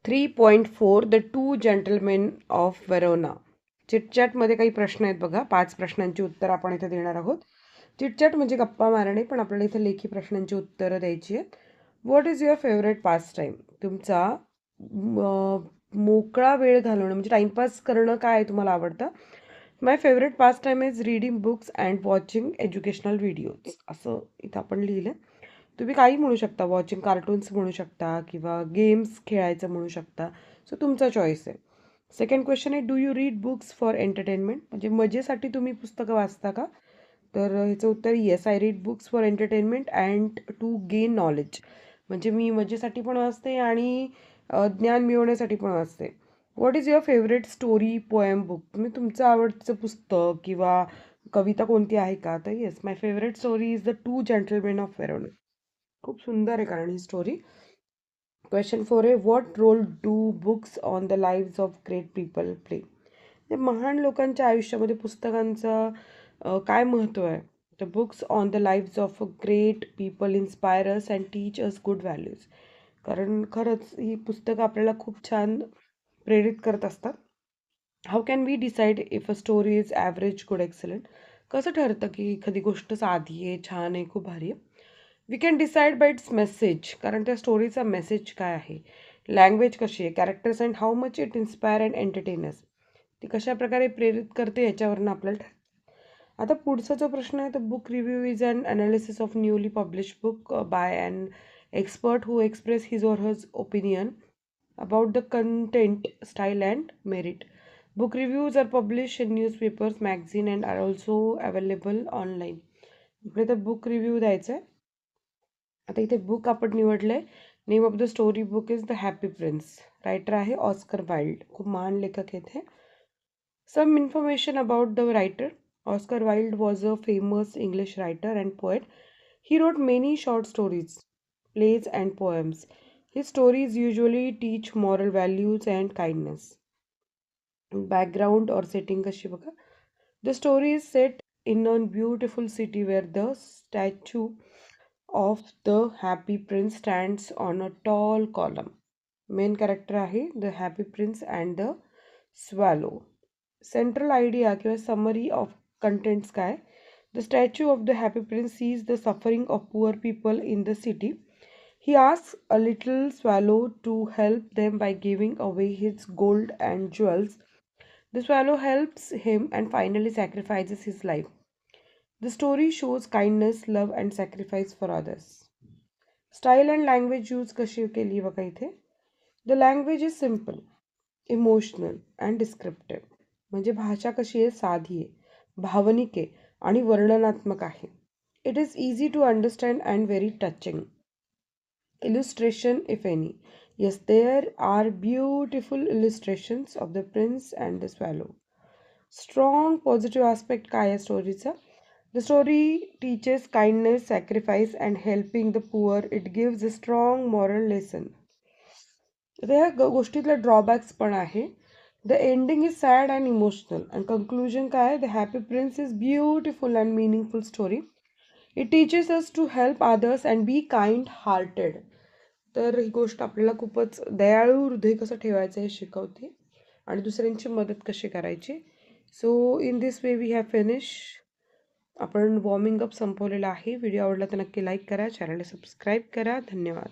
3.4 the two gentlemen of Verona. चिटचॅटमध्ये काही प्रश्न आहेत बघा. 5 प्रश्नांची उत्तर आपण इथे देणार आहोत. चिटचॅट म्हणजे गप्पा मारणे, पण आपल्याला इथे लेखी प्रश्नांची उत्तरं द्यायची आहेत. What is your favourite pass time? तुमचा मोकळा वेळ घालवणं म्हणजे टाईमपास करणं काय तुम्हाला आवडतं? My favourite pastime is reading books and watching educational videos. असं इथं आपण लिहिलं. तुम्ही काही म्हणू शकता, वॉचिंग कार्टून्स म्हणू शकता किंवा गेम्स खेळायचं म्हणू शकता. सो तुमचा चॉईस आहे. सेकंड क्वेश्चन आहे, do you read books for entertainment? म्हणजे मजेसाठी तुम्ही पुस्तकं वाचता का? तर ह्याचं उत्तर yes, I read books for entertainment and to gain knowledge. म्हणजे मी मजेसाठी पण वाचते आणि ज्ञान मिळवण्यासाठी पण वाचते. What is your favourite story poem book? तुम्ही तुमचं आवडतं पुस्तक किंवा कविता कोणती आहे का? तर yes, my favourite story is the two gentlemen of Verona. खूप सुंदर आहे कारण ही स्टोरी. क्वेश्चन 4 आहे, what role do books on the lives of great people play? महान लोकांच्या आयुष्यामध्ये पुस्तकांचं काय महत्त्व आहे? The books on the lives of a great people inspire us and teach us good values. कारण खरंच ही पुस्तकं आपल्याला खूप छान प्रेरित करत असतात. How can we decide if a story is average good excellent? कसं ठरतं की एखादी गोष्ट साधी आहे, छान आहे, खूप भारी आहे? We can decide by its message, कारण त्या स्टोरीचा मेसेज काय आहे. लँग्वेज कशी आहे, characters and how much it inspire and entertainers. ती कशा प्रकारे प्रेरित करते याच्यावरनं आपल्याला ठरतं. आता पुढचा जो प्रश्न आहे, तर book review is an analysis of newly publish book by an expert who express his or her opinion about the content, style and merit. Book reviews are published in newspapers, magazine and are also available online. इकडे तर book review द्यायचं आहे. आता इथे book आपण निवडलं आहे. Name of the story book is the happy prince. Writer आहे ऑस्कर वाइल्ड. खूप महान लेखक आहेत हे. Some information about the writer. Oscar Wilde was a famous English writer and poet. He wrote many short stories, plays and poems. His stories usually teach moral values and kindness. Background or setting कशी बघा. The story is set in a beautiful city where the statue of the happy prince stands on a tall column. Main character आहे the happy prince and the swallow. Central idea किंवा summary of contents काय? The statue of the happy prince sees the suffering of poor people in the city. He asks a little swallow to help them by giving away his gold and jewels. The swallow helps him and finally sacrifices his life. The story shows kindness, love, and sacrifice for others. Style and language use कशी केली बघा इथे. The language is simple, emotional, and descriptive. म्हणजे भाषा कशी आहे, साधी आहे, भावनिक आहे आणि वर्णनात्मक आहे. It is easy to understand and very touching. Illustration, if any. Yes, there are beautiful illustrations of the prince and the swallow. Strong positive aspect काय आहे स्टोरीचा? The story teaches kindness, sacrifice and helping the poor. It gives a strong moral lesson. आता ह्या गोष्टीतले drawbacks पण आहे. The ending is sad and emotional. And conclusion काय आहे? The Happy Prince is beautiful and meaningful story. It teaches us to help others and be kind-hearted. तर ही गोष्ट आपल्याला खूपच दयाळू हृदय कसं ठेवायचं हे शिकवते आणि दुसऱ्यांची मदत कशी करायची. So in this way we have finish. आपण वॉर्मिंग अप संपवलेला आहे. व्हिडिओ आवडला तर नक्की लाईक करा, चॅनलला सबस्क्राईब करा. धन्यवाद.